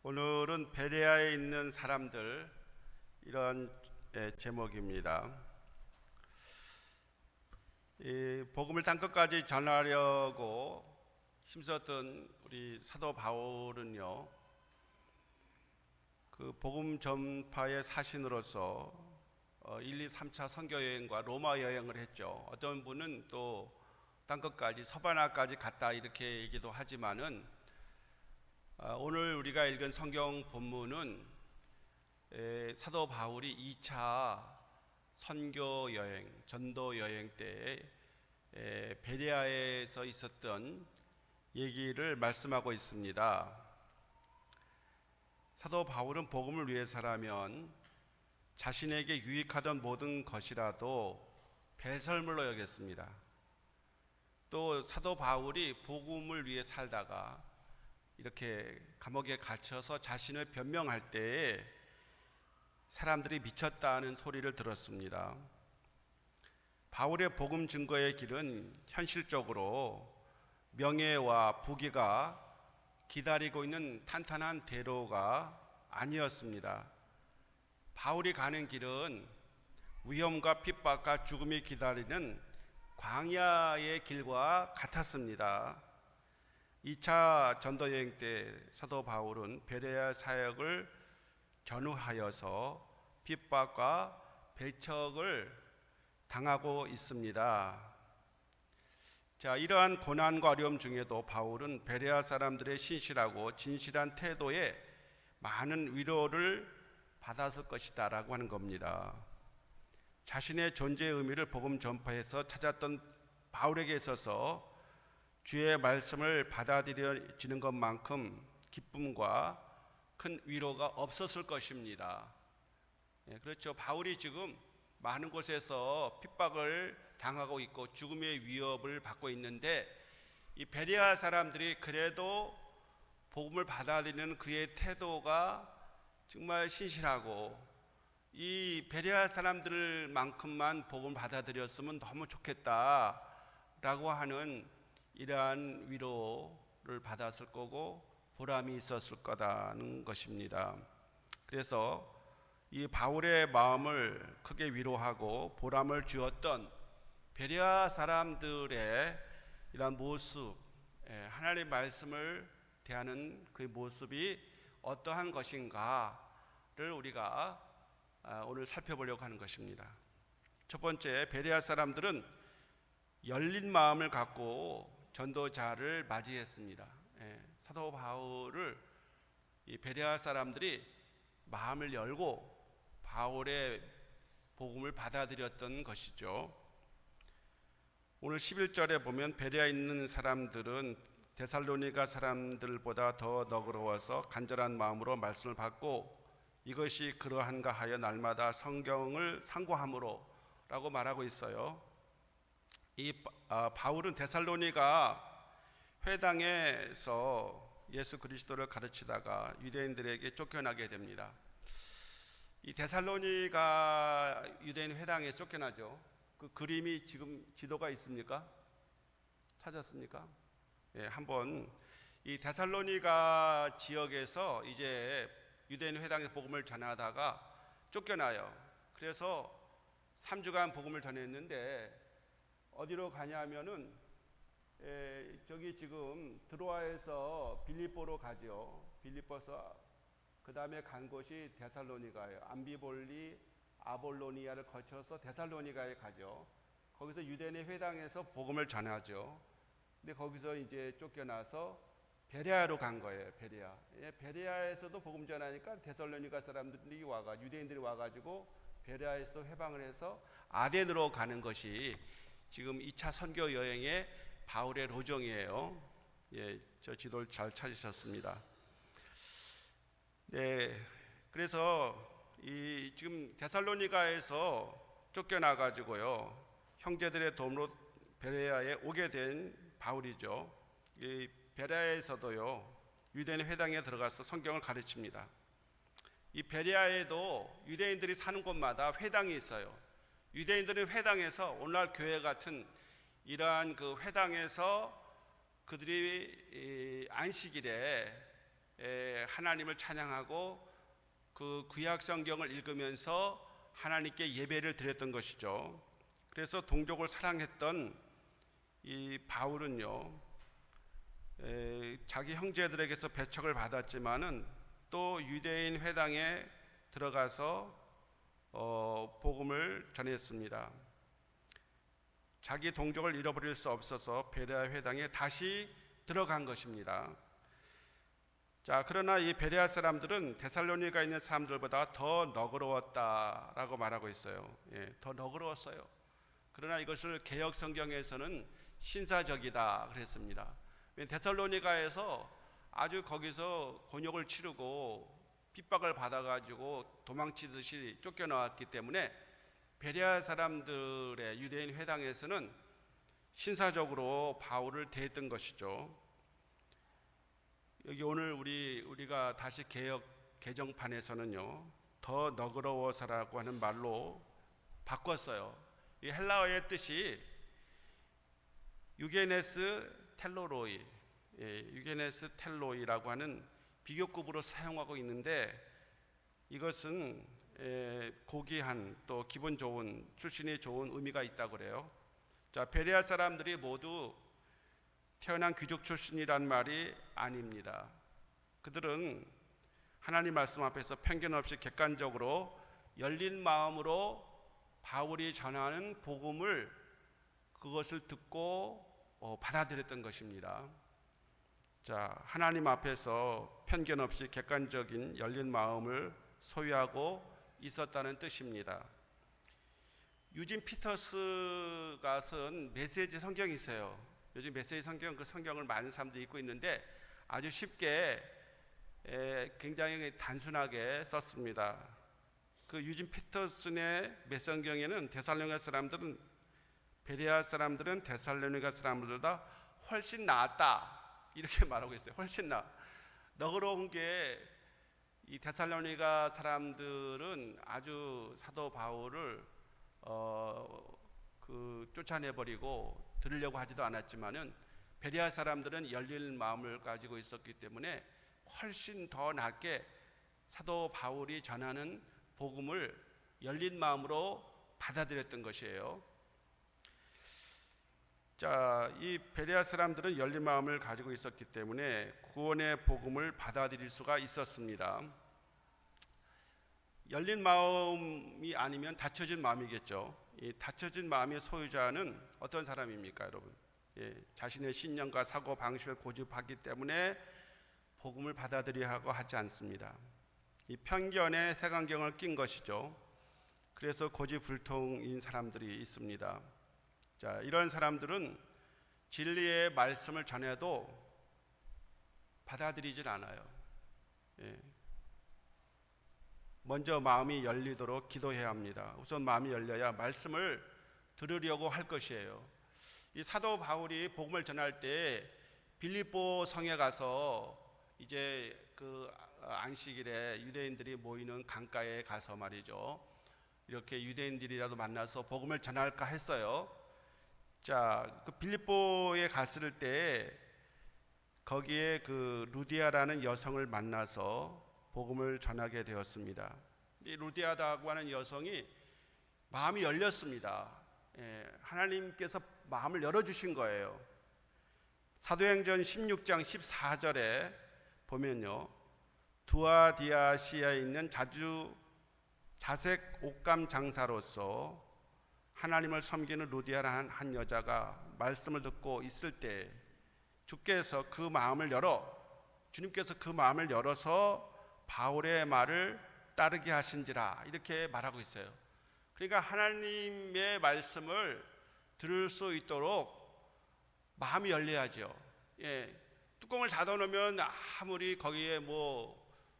오늘은 베레아에 있는 사람들, 이런 제목입니다. 이 복음을 땅끝까지 전하려고 힘썼던 우리 사도 바울은요, 그 복음 전파의 사신으로서 1, 2, 3차 선교 여행과 로마 여행을 했죠. 어떤 분은 또 땅끝까지 서바나까지 갔다 이렇게 얘기도 하지만은 오늘 우리가 읽은 성경 본문은 사도 바울이 2차 선교 여행, 전도 여행 때 베레아에서 있었던 얘기를 말씀하고 있습니다. 사도 바울은 복음을 위해서라면 자신에게 유익하던 모든 것이라도 배설물로 여겼습니다. 또 사도 바울이 복음을 위해 살다가 이렇게 감옥에 갇혀서 자신을 변명할 때에 사람들이 미쳤다는 소리를 들었습니다. 바울의 복음 증거의 길은 현실적으로 명예와 부귀가 기다리고 있는 탄탄한 대로가 아니었습니다. 바울이 가는 길은 위험과 핍박과 죽음이 기다리는 광야의 길과 같았습니다. 2차 전도여행 때 사도 바울은 베레아 사역을 전후하여서 핍박과 배척을 당하고 있습니다. 자, 이러한 고난과 어려움 중에도 바울은 베레아 사람들의 신실하고 진실한 태도에 많은 위로를 받았을 것이다 라고 하는 겁니다. 자신의 존재의 의미를 복음 전파에서 찾았던 바울에게 있어서 주의 말씀을 받아들여지는 것만큼 기쁨과 큰 위로가 없었을 것입니다. 그렇죠. 바울이 지금 많은 곳에서 핍박을 당하고 있고 죽음의 위협을 받고 있는데 이 베레아 사람들이 그래도 복음을 받아들이는 그의 태도가 정말 신실하고 이 베레아 사람들만큼만 복음을 받아들였으면 너무 좋겠다라고 하는 이러한 위로를 받았을 거고 보람이 있었을 거다는 것입니다. 그래서 이 바울의 마음을 크게 위로하고 보람을 주었던 베레아 사람들의 이러한 모습, 하나님의 말씀을 대하는 그 모습이 어떠한 것인가를 우리가 오늘 살펴보려고 하는 것입니다. 첫 번째, 베레아 사람들은 열린 마음을 갖고 전도자를 맞이했습니다. 사도 바울을 이 베레아 사람들이 마음을 열고 바울의 복음을 받아들였던 것이죠. 오늘 11절에 보면 베레아에 있는 사람들은 데살로니가 사람들보다 더 너그러워서 간절한 마음으로 말씀을 받고 이것이 그러한가 하여 날마다 성경을 상고함으로 라고 말하고 있어요. 이 바울은 데살로니가 회당에서 예수 그리스도를 가르치다가 유대인들에게 쫓겨나게 됩니다. 이 데살로니가 유대인 회당에 쫓겨나죠. 그 그림이 지금 지도가 있습니까? 찾았습니까? 한번 이 데살로니가 지역에서 이제 유대인 회당에 복음을 전하다가 쫓겨나요. 그래서 3주간 복음을 전했는데 어디로 가냐면은 저기 지금 드로아에서 빌립보로 가죠. 빌립보서 그 다음에 간 곳이 데살로니가예요. 암비볼리, 아볼로니아를 거쳐서 데살로니가에 가죠. 거기서 유대인의 회당에서 복음을 전하죠. 근데 거기서 이제 쫓겨나서 베레아로 간 거예요. 베레아. 베레아에서도 복음 전하니까 데살로니가 사람들이 유대인들이 와가지고 베레아에서도 해방을 해서 아덴으로 가는 것이 지금 2차 선교 여행의 바울의 로정이에요. 저 지도를 잘 찾으셨습니다. 그래서 이 지금 데살로니가에서 쫓겨나 가지고요, 형제들의 도움으로 베레아에 오게 된 바울이죠. 이 베레아에서도요, 유대인 회당에 들어가서 성경을 가르칩니다. 이 베레아에도 유대인들이 사는 곳마다 회당이 있어요. 유대인들은 회당에서 오늘날 교회 같은 이러한 그 회당에서 그들이 안식일에 하나님을 찬양하고 그 구약 성경을 읽으면서 하나님께 예배를 드렸던 것이죠. 그래서 동족을 사랑했던 이 바울은요, 자기 형제들에게서 배척을 받았지만은 또 유대인 회당에 들어가서 복음을 전했습니다. 자기 동족을 잃어버릴 수 없어서 베레아 회당에 다시 들어간 것입니다. 자, 그러나 이 베레아 사람들은 데살로니가에 있는 사람들보다 더 너그러웠다라고 말하고 있어요. 더 너그러웠어요. 그러나 이것을 개역 성경에서는 신사적이다 그랬습니다. 데살로니가에서 아주 거기서 곤욕을 치르고 핍박을 받아가지고 도망치듯이 쫓겨나왔기 때문에 베레아 사람들의 유대인 회당에서는 신사적으로 바울을 대했던 것이죠. 여기 오늘 우리가 다시 개정판에서는요, 더 너그러워서라고 하는 말로 바꿨어요. 이 헬라어의 뜻이 유게네스 텔로로이, 유게네스 텔로이라고 하는 비교급으로 사용하고 있는데, 이것은 고귀한 또 기분 좋은, 출신이 좋은 의미가 있다고 그래요. 자, 베레아 사람들이 모두 태어난 귀족 출신이란 말이 아닙니다. 그들은 하나님 말씀 앞에서 편견 없이 객관적으로 열린 마음으로 바울이 전하는 복음을 그것을 듣고 받아들였던 것입니다. 자, 하나님 앞에서 편견 없이 객관적인 열린 마음을 소유하고 있었다는 뜻입니다. 유진 피터스가 쓴 메시지 성경이 있어요. 요즘 메시지 성경, 그 성경을 많은 사람들이 읽고 있는데 아주 쉽게 굉장히 단순하게 썼습니다. 그 유진 피터슨의 메시지성경에는 데살로니가 사람들은, 베레아 사람들은 데살로니가 사람들보다 훨씬 나았다 이렇게 말하고 있어요. 훨씬 너그러운 게, 이 데살로니가 사람들은 아주 사도 바울을 쫓아내버리고 들으려고 하지도 않았지만은 베레아 사람들은 열린 마음을 가지고 있었기 때문에 훨씬 더 낫게 사도 바울이 전하는 복음을 열린 마음으로 받아들였던 것이에요. 자, 이 베레아 사람들은 열린 마음을 가지고 있었기 때문에 구원의 복음을 받아들일 수가 있었습니다. 열린 마음이 아니면 닫혀진 마음이겠죠. 이 닫혀진 마음의 소유자는 어떤 사람입니까, 여러분? 자신의 신념과 사고 방식을 고집하기 때문에 복음을 받아들이려고 하지 않습니다. 이 편견에 색안경을 낀 것이죠. 그래서 고집불통인 사람들이 있습니다. 자, 이런 사람들은 진리의 말씀을 전해도 받아들이질 않아요. 먼저 마음이 열리도록 기도해야 합니다. 우선 마음이 열려야 말씀을 들으려고 할 것이에요. 이 사도 바울이 복음을 전할 때 빌립보 성에 가서 이제 그 안식일에 유대인들이 모이는 강가에 가서 말이죠, 이렇게 유대인들이라도 만나서 복음을 전할까 했어요. 자, 그 빌립보에 갔을 때 거기에 그 루디아라는 여성을 만나서 복음을 전하게 되었습니다. 이 루디아라고 하는 여성이 마음이 열렸습니다. 하나님께서 마음을 열어주신 거예요. 사도행전 16장 14절에 보면요, 두아디아시아에 있는 자색 옷감 장사로서 하나님을 섬기는 루디아라는 한 여자가 말씀을 듣고 있을 때 주님께서 그 마음을 열어서 바울의 말을 따르게 하신지라, 이렇게 말하고 있어요. 그러니까 하나님의 말씀을 들을 수 있도록 마음이 열려야죠. 뚜껑을 닫아놓으면 아무리 거기에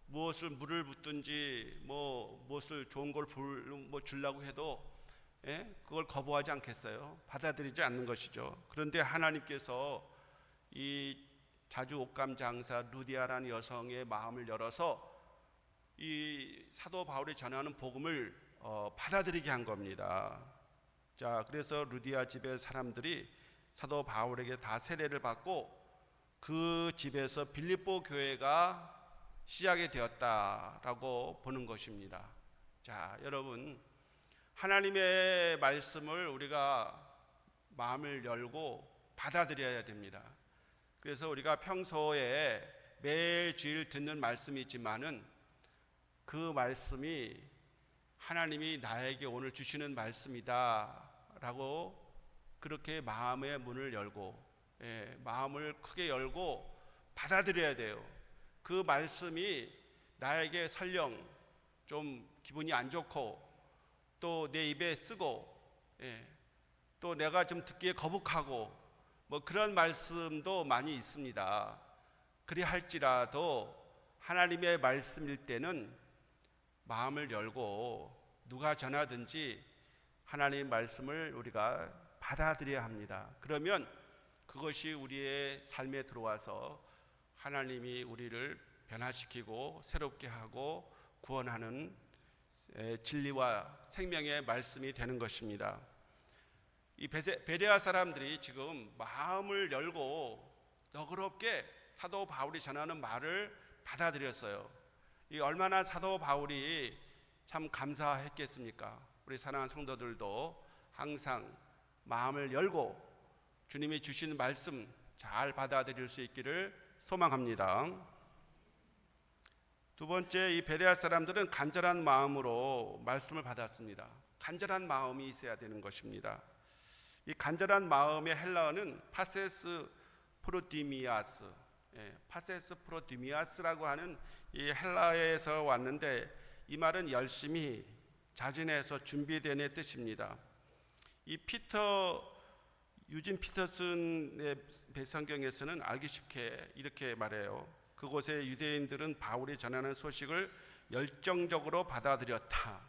무엇을 물을 붓든지 무엇을 좋은 걸 주려고 해도 그걸 거부하지 않겠어요? 받아들이지 않는 것이죠. 그런데 하나님께서 이 자주 옷감 장사 루디아라는 여성의 마음을 열어서 이 사도 바울이 전하는 복음을 받아들이게 한 겁니다. 자, 그래서 루디아 집의 사람들이 사도 바울에게 다 세례를 받고 그 집에서 빌립보 교회가 시작이 되었다라고 보는 것입니다. 자, 여러분, 하나님의 말씀을 우리가 마음을 열고 받아들여야 됩니다. 그래서 우리가 평소에 매주일 듣는 말씀이 있지만은 그 말씀이 하나님이 나에게 오늘 주시는 말씀이다 라고 그렇게 마음의 문을 열고, 마음을 크게 열고 받아들여야 돼요. 그 말씀이 나에게 설령 좀 기분이 안 좋고 또 내 입에 쓰고, 또 내가 좀 듣기에 거북하고 뭐 그런 말씀도 많이 있습니다. 그리할지라도 하나님의 말씀일 때는 마음을 열고 누가 전하든지 하나님의 말씀을 우리가 받아들여야 합니다. 그러면 그것이 우리의 삶에 들어와서 하나님이 우리를 변화시키고 새롭게 하고 구원하는 진리와 생명의 말씀이 되는 것입니다. 이 베레아 사람들이 지금 마음을 열고 너그럽게 사도 바울이 전하는 말을 받아들였어요. 이 얼마나 사도 바울이 참 감사했겠습니까? 우리 사랑하는 성도들도 항상 마음을 열고 주님이 주시는 말씀 잘 받아들일 수 있기를 소망합니다. 두 번째, 이 베레아 사람들은 간절한 마음으로 말씀을 받았습니다. 간절한 마음이 있어야 되는 것입니다. 이 간절한 마음의 헬라어는 파세스 프로디미아스, 파세스 프로디미아스라고 하는 이 헬라어에서 왔는데 이 말은 열심히 자진해서 준비된의 뜻입니다. 이 유진 피터슨의 배성경에서는 알기 쉽게 이렇게 말해요. 그곳의 유대인들은 바울이 전하는 소식을 열정적으로 받아들였다.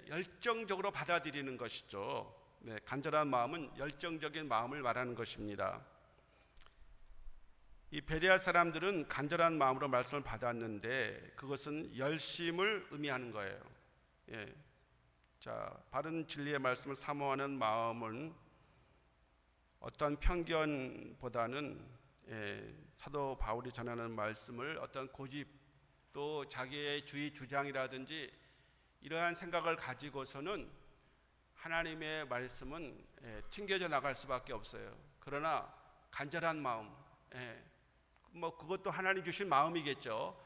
열정적으로 받아들이는 것이죠. 간절한 마음은 열정적인 마음을 말하는 것입니다. 이 베레아 사람들은 간절한 마음으로 말씀을 받았는데 그것은 열심을 의미하는 거예요. 자, 바른 진리의 말씀을 사모하는 마음은 어떤 편견보다는 사도 바울이 전하는 말씀을 어떤 고집 또 자기의 주의 주장이라든지 이러한 생각을 가지고서는 하나님의 말씀은 튕겨져 나갈 수밖에 없어요. 그러나 간절한 마음, 뭐 그것도 하나님 주신 마음이겠죠.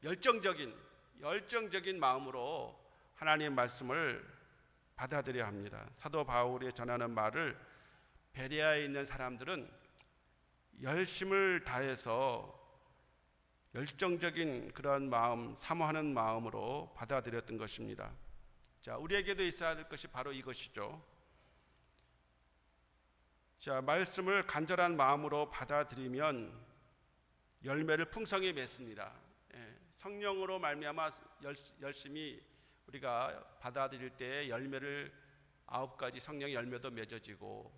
열정적인 마음으로 하나님의 말씀을 받아들여야 합니다. 사도 바울이 전하는 말을 베레아에 있는 사람들은 열심을 다해서 열정적인 그런 마음, 사모하는 마음으로 받아들였던 것입니다. 자, 우리에게도 있어야 될 것이 바로 이것이죠. 자, 말씀을 간절한 마음으로 받아들이면 열매를 풍성히 맺습니다. 성령으로 말미암아 열심히 우리가 받아들일 때 열매를 9가지 성령의 열매도 맺어지고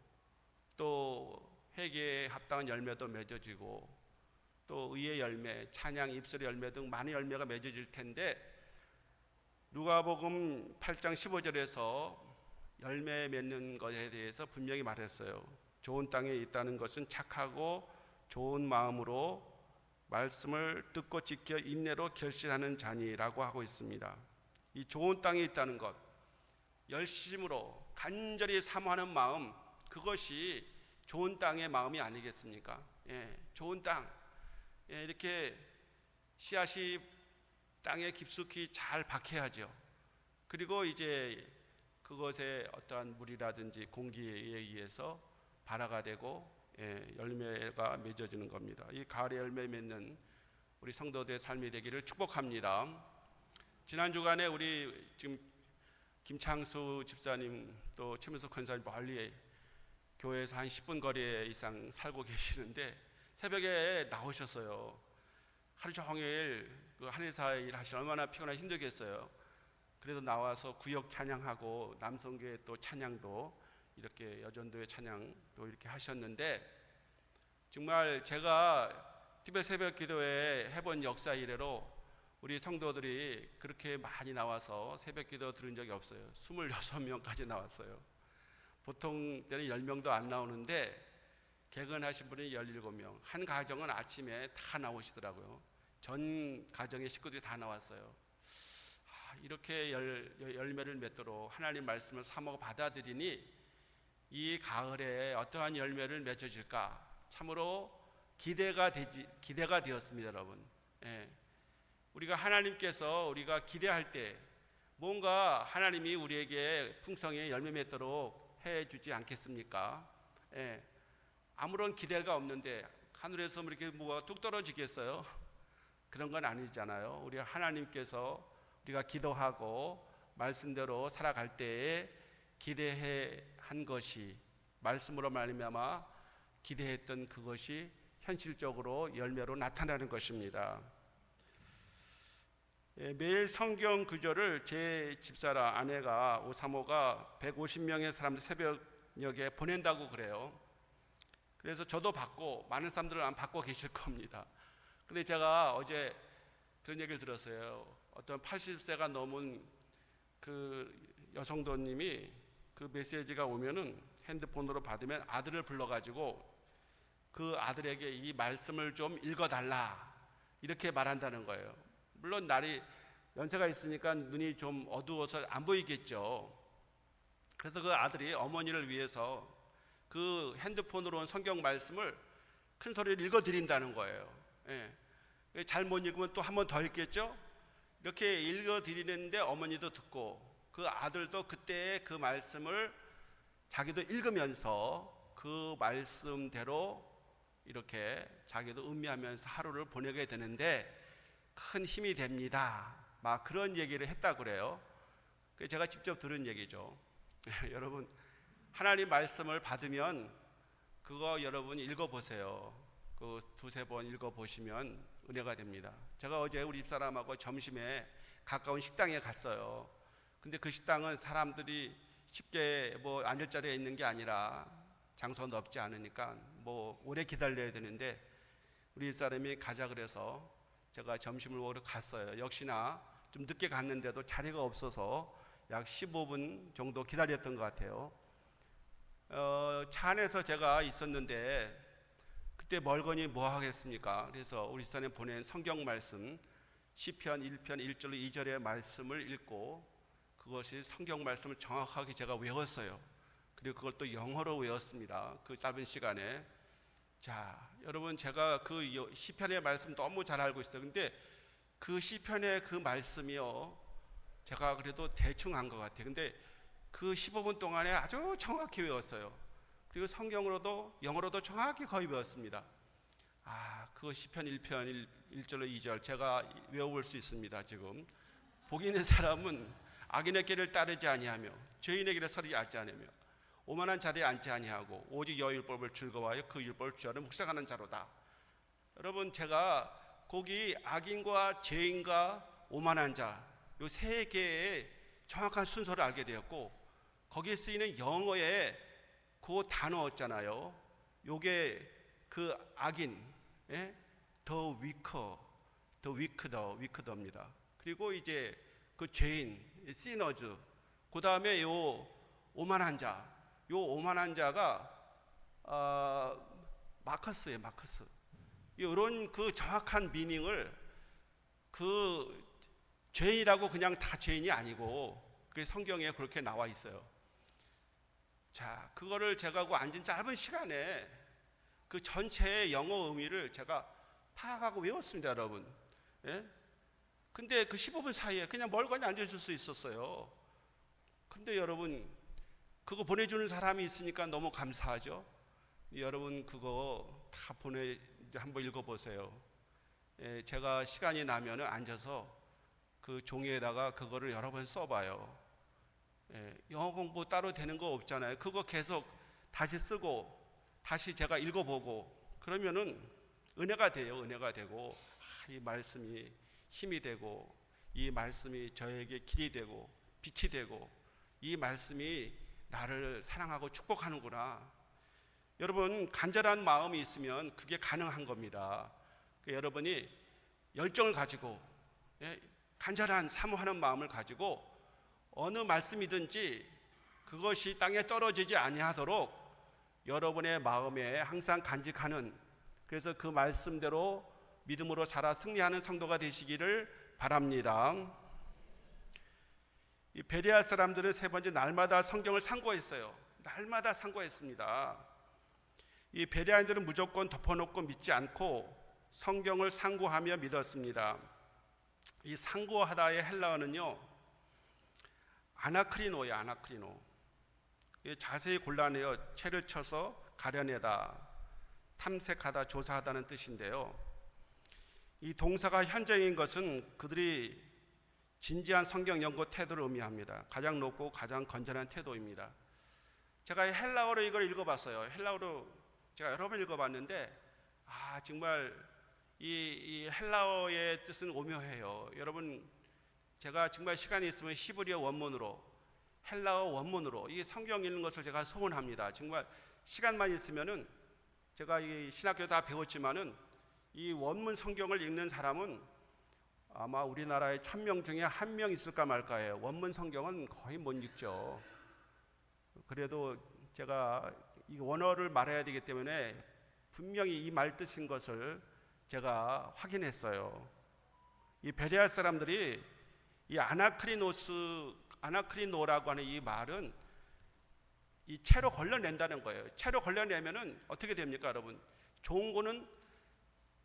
또 회개에 합당한 열매도 맺어지고 또 의의 열매, 찬양, 입술의 열매 등 많은 열매가 맺어질 텐데 누가복음 8장 15절에서 열매 맺는 것에 대해서 분명히 말했어요. 좋은 땅에 있다는 것은 착하고 좋은 마음으로 말씀을 듣고 지켜 인내로 결실하는 자니라고 하고 있습니다. 이 좋은 땅에 있다는 것, 열심으로 간절히 사모하는 마음, 그것이 좋은 땅의 마음이 아니겠습니까? 좋은 땅, 이렇게 씨앗이 땅에 깊숙이 잘 박혀야죠. 그리고 이제 그것에 어떠한 물이라든지 공기에 의해서 발화가 되고 열매가 맺어지는 겁니다. 이 가을에 열매 맺는 우리 성도들의 삶이 되기를 축복합니다. 지난 주간에 우리 지금 김창수 집사님 또 최민석 권사님 멀리 교회에서 한 10분 거리 이상 살고 계시는데 새벽에 나오셨어요. 하루 종일 그 한의사 일 하시면 얼마나 피곤하고 힘들겠어요. 그래도 나와서 구역 찬양하고 남성교회 또 찬양도 이렇게 여전도의 찬양도 이렇게 하셨는데 정말 제가 티베 새벽 기도회 해본 역사 이래로 우리 성도들이 그렇게 많이 나와서 새벽 기도 들은 적이 없어요. 26명까지 나왔어요. 보통 때는 10명도 안 나오는데 개근하신 분이 17명, 한 가정은 아침에 다 나오시더라고요. 전 가정의 식구들이 다 나왔어요. 이렇게 열매를 맺도록 하나님 말씀을 사모하고 받아들이니 이 가을에 어떠한 열매를 맺어질까 참으로 기대가 되었습니다, 여러분. 예. 우리가 하나님께서 우리가 기대할 때 뭔가 하나님이 우리에게 풍성히 열매 맺도록 해주지 않겠습니까? 예. 아무런 기대가 없는데 하늘에서 이렇게 뭐가 뚝 떨어지겠어요? 그런 건 아니잖아요. 우리 하나님께서 우리가 기도하고 말씀대로 살아갈 때에 기대해 한 것이 말씀으로 말미암아 기대했던 그것이 현실적으로 열매로 나타나는 것입니다. 매일 성경 구절을 제 집사람 아내가 사모가 150명의 사람들 새벽녘에 보낸다고 그래요. 그래서 저도 받고 많은 사람들은 안 받고 계실 겁니다. 근데 제가 어제 그런 얘기를 들었어요. 어떤 80세가 넘은 그 여성도님이 그 메시지가 오면은 핸드폰으로 받으면 아들을 불러가지고 그 아들에게 이 말씀을 좀 읽어달라 이렇게 말한다는 거예요. 물론 날이 연세가 있으니까 눈이 좀 어두워서 안 보이겠죠. 그래서 그 아들이 어머니를 위해서 그 핸드폰으로 온 성경 말씀을 큰 소리로 읽어드린다는 거예요. 예. 잘못 읽으면 또 한 번 더 읽겠죠. 이렇게 읽어드리는데 어머니도 듣고 그 아들도 그때 그 말씀을 자기도 읽으면서 그 말씀대로 이렇게 자기도 음미하면서 하루를 보내게 되는데 큰 힘이 됩니다. 막 그런 얘기를 했다고 그래요. 제가 직접 들은 얘기죠. 여러분 하나님 말씀을 받으면 그거 여러분 읽어보세요. 그 두세 번 읽어보시면 은혜가 됩니다. 제가 어제 우리 집사람하고 점심에 가까운 식당에 갔어요. 근데 그 식당은 사람들이 쉽게 뭐 앉을 자리에 있는 게 아니라 장소 넓지 않으니까 뭐 오래 기다려야 되는데 우리 집사람이 가자 그래서 제가 점심을 먹으러 갔어요. 역시나 좀 늦게 갔는데도 자리가 없어서 약 15분 정도 기다렸던 것 같아요. 차 안에서 제가 있었는데 그때 멀거니 뭐 하겠습니까? 그래서 우리 집사님 보낸 성경 말씀 시편 1편 1절로 2절의 말씀을 읽고 그것이 성경 말씀을 정확하게 제가 외웠어요. 그리고 그걸 또 영어로 외웠습니다. 그 짧은 시간에. 자, 여러분 제가 그 시편의 말씀 너무 잘 알고 있어요. 근데 그 시편의 그 말씀이요, 제가 그래도 대충 한 것 같아요. 근데 그 15분 동안에 아주 정확히 외웠어요. 그리고 성경으로도 영어로도 정확히 거의 외웠습니다. 그 시편 1편 1절로 2절 제가 외워볼 수 있습니다. 지금 복이 있는 사람은 악인의 길을 따르지 아니하며 죄인의 길에 서지 아니하며 오만한 자리에 앉지 아니하고 오직 여호와의 율법을 즐거워하여 그 율법을 주하는 묵상하는 자로다. 여러분 제가 거기 악인과 죄인과 오만한 자 요 세 개의 정확한 순서를 알게 되었고 거기에 쓰이는 영어의 그 단어 있잖아요. 요게 그 악인, the wicked입니다. 그리고 이제 그 죄인, sinners. 그 다음에 요 오만한 자, 요 오만한 자가 마커스예요, 마커스. 이런 그 정확한 미닝을 그 죄인이라고 그냥 다 죄인이 아니고 그게 성경에 그렇게 나와 있어요. 자, 그거를 제가 그 앉은 짧은 시간에 그 전체의 영어 의미를 제가 파악하고 외웠습니다, 여러분. 예? 근데 그 15분 사이에 그냥 멀거니 앉아있을 수 있었어요. 근데 여러분 그거 보내주는 사람이 있으니까 너무 감사하죠. 여러분 그거 다 한번 읽어보세요. 예, 제가 시간이 나면 앉아서 그 종이에다가 그거를 여러 번 써봐요. 예, 영어 공부 따로 되는 거 없잖아요. 그거 계속 다시 쓰고 다시 제가 읽어보고 그러면은 은혜가 돼요. 은혜가 되고 이 말씀이 힘이 되고 이 말씀이 저에게 길이 되고 빛이 되고 이 말씀이 나를 사랑하고 축복하는구나. 여러분 간절한 마음이 있으면 그게 가능한 겁니다. 여러분이 열정을 가지고 간절한 사모하는 마음을 가지고 어느 말씀이든지 그것이 땅에 떨어지지 아니하도록 여러분의 마음에 항상 간직하는, 그래서 그 말씀대로 믿음으로 살아 승리하는 성도가 되시기를 바랍니다. 이 베레아 사람들은 세 번째, 날마다 성경을 상고했어요. 날마다 상고했습니다. 이 베레아인들은 무조건 덮어놓고 믿지 않고 성경을 상고하며 믿었습니다. 이 상고하다의 헬라어는요, 아나크리노예요. 아나크리노. 자세히 골라내어 채를 쳐서 가려내다, 탐색하다, 조사하다는 뜻인데요. 이 동사가 현재인 것은 그들이 진지한 성경 연구 태도를 의미합니다. 가장 높고 가장 건전한 태도입니다. 제가 헬라어로 이걸 읽어봤어요. 헬라어로 제가 여러 번 읽어봤는데 정말 이 헬라어의 뜻은 오묘해요. 여러분, 제가 정말 시간이 있으면 히브리어 원문으로, 헬라어 원문으로 이 성경 읽는 것을 제가 소원합니다. 정말 시간만 있으면은, 제가 이 신학교 다 배웠지만은 이 원문 성경을 읽는 사람은 아마 우리나라에 1000명 중에 1명 있을까 말까예요. 원문 성경은 거의 못 읽죠. 그래도 제가 이 원어를 말해야 되기 때문에 분명히 이 말 뜻인 것을 제가 확인했어요. 이 베레아 사람들이 이 아나크리노라고 하는 이 말은 이 채로 걸러낸다는 거예요. 채로 걸러내면은 어떻게 됩니까, 여러분? 좋은 거는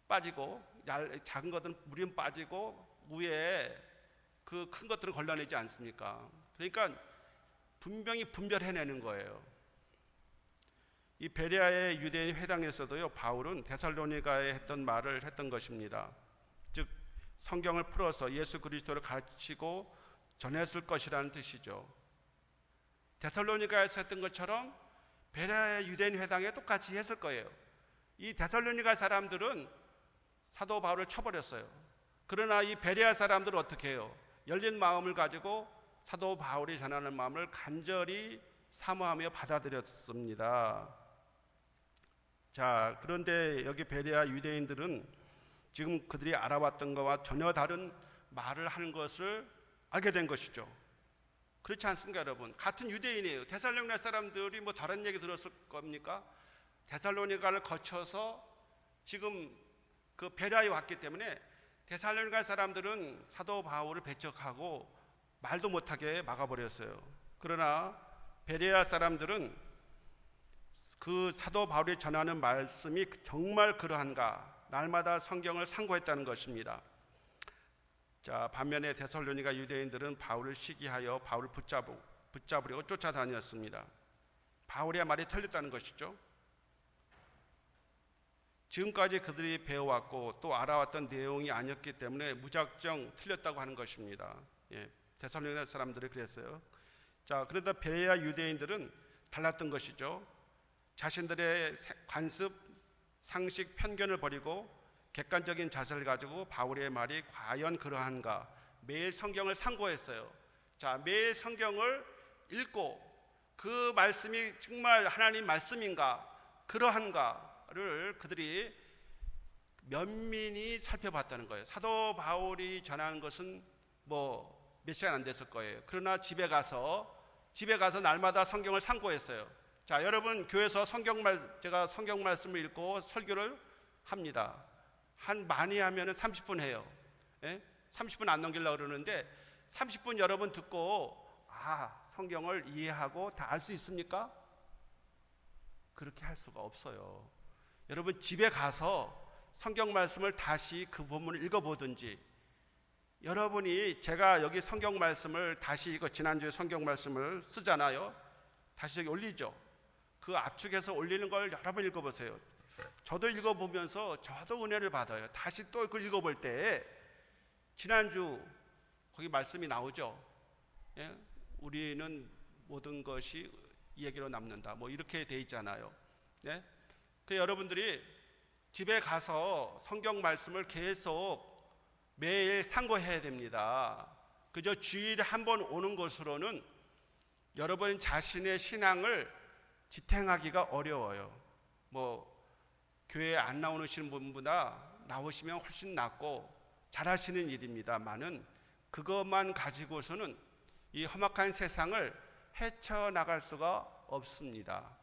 빠지고, 작은 것들은 물이 빠지고, 위에 그 큰 것들은 걸러내지 않습니까? 그러니까 분명히 분별해내는 거예요. 이 베레아의 유대인 회당에서도요, 바울은 데살로니가에 했던 말을 했던 것입니다. 즉 성경을 풀어서 예수 그리스도를 가르치고 전했을 것이라는 뜻이죠. 데살로니가에서 했던 것처럼 베레아의 유대인 회당에 똑같이 했을 거예요. 이 데살로니가 사람들은 사도 바울을 쳐버렸어요. 그러나 이 베레아 사람들은 어떻게 해요? 열린 마음을 가지고 사도 바울이 전하는 마음을 간절히 사모하며 받아들였습니다. 자, 그런데 여기 베레아 유대인들은 지금 그들이 알아왔던 것과 전혀 다른 말을 하는 것을 알게 된 것이죠. 그렇지 않습니까, 여러분? 같은 유대인이에요. 데살로니가 사람들이 뭐 다른 얘기 들었을 겁니까? 데살로니가를 거쳐서 지금 그 베레아에 왔기 때문에 데살로니가 사람들은 사도 바울을 배척하고 말도 못하게 막아버렸어요. 그러나 베레아 사람들은 그 사도 바울이 전하는 말씀이 정말 그러한가, 날마다 성경을 상고했다는 것입니다. 자, 반면에 데살로니가 유대인들은 바울을 시기하여 바울을 붙잡으려고 쫓아다녔습니다. 바울의 말이 틀렸다는 것이죠. 지금까지 그들이 배워왔고 또 알아왔던 내용이 아니었기 때문에 무작정 틀렸다고 하는 것입니다. 데살로니가 사람들이 그랬어요. 자, 그런데 베레아 유대인들은 달랐던 것이죠. 자신들의 관습, 상식, 편견을 버리고 객관적인 자세를 가지고 바울의 말이 과연 그러한가, 매일 성경을 상고했어요. 자, 매일 성경을 읽고 그 말씀이 정말 하나님 말씀인가, 그러한가를 그들이 면밀히 살펴봤다는 거예요. 사도 바울이 전하는 것은 뭐 몇 시간 안 됐을 거예요. 그러나 집에 가서 날마다 성경을 상고했어요. 자, 여러분, 교회에서 제가 성경 말씀을 읽고 설교를 합니다. 많이 하면은 30분 해요. 30분 안 넘기려고 그러는데 30분 여러분 듣고 성경을 이해하고 다 알 수 있습니까? 그렇게 할 수가 없어요. 여러분, 집에 가서 성경 말씀을 다시 그 본문을 읽어보든지, 여러분이 제가 여기 성경 말씀을 다시 지난주에 성경 말씀을 쓰잖아요. 다시 여기 올리죠. 그 압축해서 올리는 걸 여러 번 읽어보세요. 저도 읽어보면서 저도 은혜를 받아요. 다시 또 그걸 읽어볼 때 지난주 거기 말씀이 나오죠. 우리는 모든 것이 이 얘기로 남는다, 뭐 이렇게 돼 있잖아요. 그 여러분들이 집에 가서 성경 말씀을 계속 매일 상고해야 됩니다. 그저 주일에 한 번 오는 것으로는 여러분 자신의 신앙을 지탱하기가 어려워요. 뭐 교회에 안 나오시는 분보다 나오시면 훨씬 낫고 잘하시는 일입니다만은 그것만 가지고서는 이 험악한 세상을 헤쳐나갈 수가 없습니다.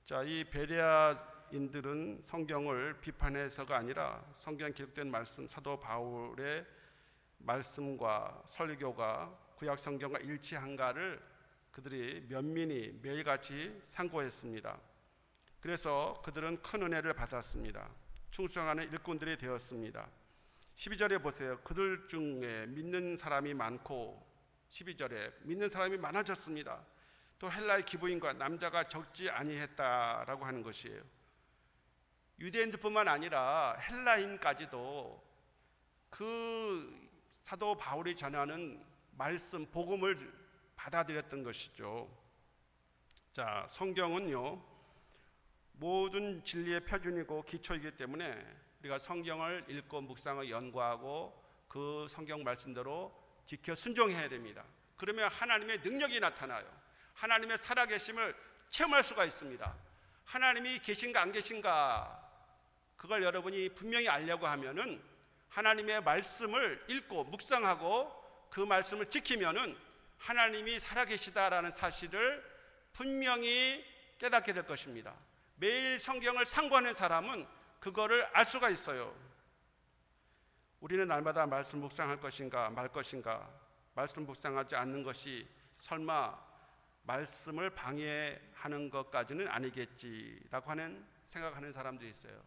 자, 이 베레아 신학인들은 성경을 비판해서가 아니라 성경에 기록된 말씀, 사도 바울의 말씀과 설교가 구약 성경과 일치한가를 그들이 면밀히 매일같이 상고했습니다. 그래서 그들은 큰 은혜를 받았습니다. 충성하는 일꾼들이 되었습니다. 12절에 보세요. 그들 중에 믿는 사람이 많고, 12절에 믿는 사람이 많아졌습니다. 또 헬라의 기부인과 남자가 적지 아니했다라고 하는 것이에요. 유대인들뿐만 아니라 헬라인까지도 그 사도 바울이 전하는 말씀, 복음을 받아들였던 것이죠. 자, 성경은요, 모든 진리의 표준이고 기초이기 때문에 우리가 성경을 읽고 묵상을 연구하고 그 성경 말씀대로 지켜 순종해야 됩니다. 그러면 하나님의 능력이 나타나요. 하나님의 살아계심을 체험할 수가 있습니다. 하나님이 계신가 안 계신가, 그걸 여러분이 분명히 알려고 하면은 하나님의 말씀을 읽고 묵상하고 그 말씀을 지키면은 하나님이 살아계시다라는 사실을 분명히 깨닫게 될 것입니다. 매일 성경을 상고하는 사람은 그거를 알 수가 있어요. 우리는 날마다 말씀 묵상할 것인가 말 것인가, 말씀 묵상하지 않는 것이 설마 말씀을 방해하는 것까지는 아니겠지라고 하는 생각하는 사람들이 있어요.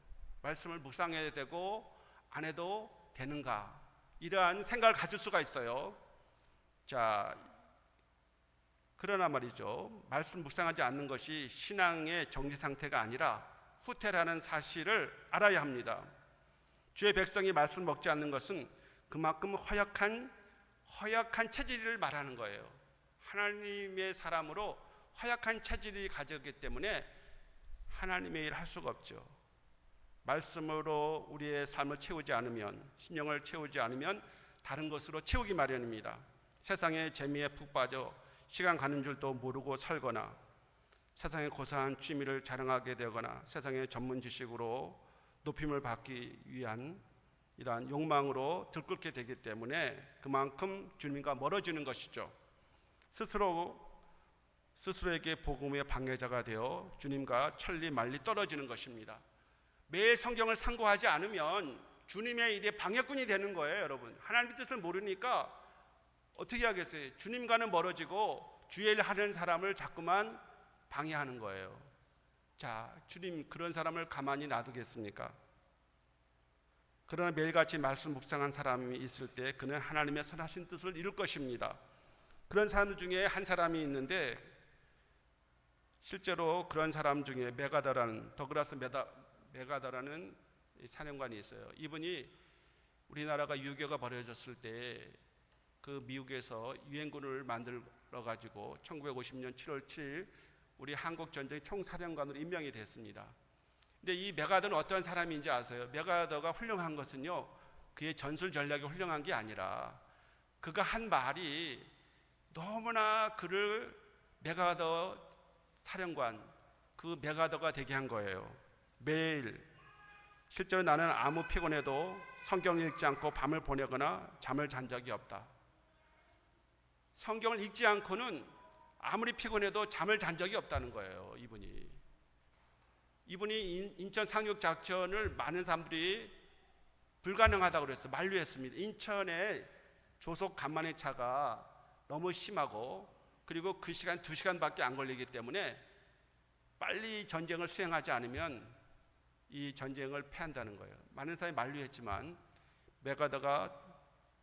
말씀을 묵상해야 되고 안 해도 되는가, 이러한 생각을 가질 수가 있어요. 자, 그러나 말이죠, 말씀 묵상하지 않는 것이 신앙의 정지 상태가 아니라 후퇴라는 사실을 알아야 합니다. 주의 백성이 말씀 먹지 않는 것은 그만큼 허약한 체질을 말하는 거예요. 하나님의 사람으로 허약한 체질이 가졌기 때문에 하나님의 일을 할 수가 없죠. 말씀으로 우리의 삶을 채우지 않으면, 심령을 채우지 않으면 다른 것으로 채우기 마련입니다. 세상의 재미에 푹 빠져 시간 가는 줄도 모르고 살거나, 세상의 고사한 취미를 자랑하게 되거나, 세상의 전문 지식으로 높임을 받기 위한 이러한 욕망으로 들끓게 되기 때문에 그만큼 주님과 멀어지는 것이죠. 스스로에게 복음의 방해자가 되어 주님과 천리 말리 떨어지는 것입니다. 매일 성경을 상고하지 않으면 주님의 일에 방해꾼이 되는 거예요. 여러분, 하나님의 뜻을 모르니까 어떻게 하겠어요? 주님과는 멀어지고 주의 일 하는 사람을 자꾸만 방해하는 거예요. 자, 주님 그런 사람을 가만히 놔두겠습니까? 그러나 매일같이 말씀 묵상한 사람이 있을 때 그는 하나님의 선하신 뜻을 이룰 것입니다. 그런 사람 중에 한 사람이 있는데, 실제로 그런 사람 중에 더글라스 메가더라는 사령관이 있어요. 이분이 우리나라가 유교가 벌어졌을 때 그 미국에서 유엔군을 만들어 가지고 1950년 7월 7일 우리 한국 전쟁 총사령관으로 임명이 됐습니다. 근데 이 메가더는 어떤 사람인지 아세요? 메가더가 훌륭한 것은요, 그의 전술 전략이 훌륭한 게 아니라 그가 한 말이 너무나 그를 메가더 사령관, 그 메가더가 되게 한 거예요. 매일, 실제로 나는 아무 피곤해도 성경 읽지 않고 밤을 보내거나 잠을 잔 적이 없다. 성경을 읽지 않고는 아무리 피곤해도 잠을 잔 적이 없다는 거예요. 이분이 인천 상륙 작전을 많은 사람들이 불가능하다고 그랬어요. 만류했습니다. 인천에 조속 간만의 차가 너무 심하고, 그리고 그 시간 2시간밖에 안 걸리기 때문에 빨리 전쟁을 수행하지 않으면 이 전쟁을 패한다는 거예요. 많은 사람이 만류했지만 메가더가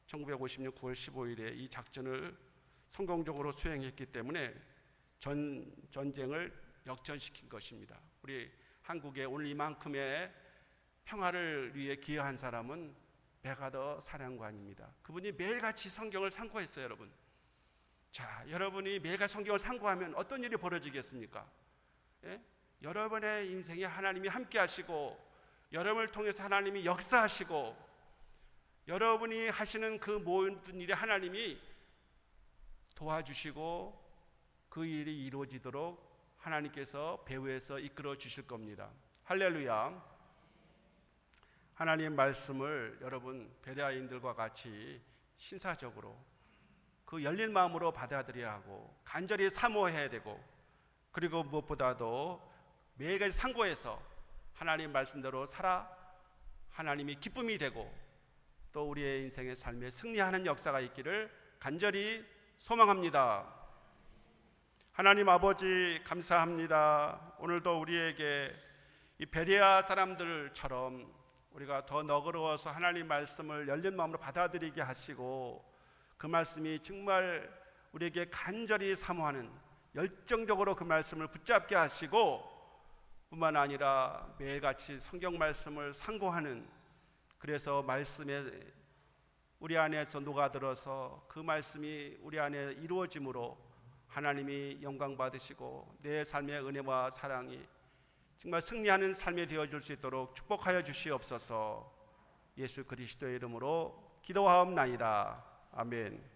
1956년 9월 15일에 이 작전을 성공적으로 수행했기 때문에 전쟁을 역전시킨 것입니다. 우리 한국에 오늘 이만큼의 평화를 위해 기여한 사람은 메가더 사령관입니다. 그분이 매일같이 성경을 상고했어요. 여러분, 자, 여러분이 매일같이 성경을 상고하면 어떤 일이 벌어지겠습니까? 예? 여러분의 인생에 하나님이 함께 하시고, 여러분을 통해서 하나님이 역사하시고, 여러분이 하시는 그 모든 일에 하나님이 도와주시고 그 일이 이루어지도록 하나님께서 배후에서 이끌어 주실 겁니다. 할렐루야. 하나님의 말씀을 여러분 베레아인들과 같이 신사적으로 그 열린 마음으로 받아들여야 하고, 간절히 사모해야 되고, 그리고 무엇보다도 매일같이 상고해서 하나님 말씀대로 살아 하나님이 기쁨이 되고 또 우리의 인생의 삶에 승리하는 역사가 있기를 간절히 소망합니다. 하나님 아버지 감사합니다. 오늘도 우리에게 이 베레아 사람들처럼 우리가 더 너그러워서 하나님 말씀을 열린 마음으로 받아들이게 하시고 그 말씀이 정말 우리에게 간절히 사모하는 열정적으로 그 말씀을 붙잡게 하시고 뿐만 아니라 매일같이 성경 말씀을 상고하는, 그래서 말씀에 우리 안에서 녹아들어서 그 말씀이 우리 안에 이루어짐으로 하나님이 영광 받으시고 내 삶의 은혜와 사랑이 정말 승리하는 삶이 되어줄 수 있도록 축복하여 주시옵소서. 예수 그리스도의 이름으로 기도하옵나이다. 아멘.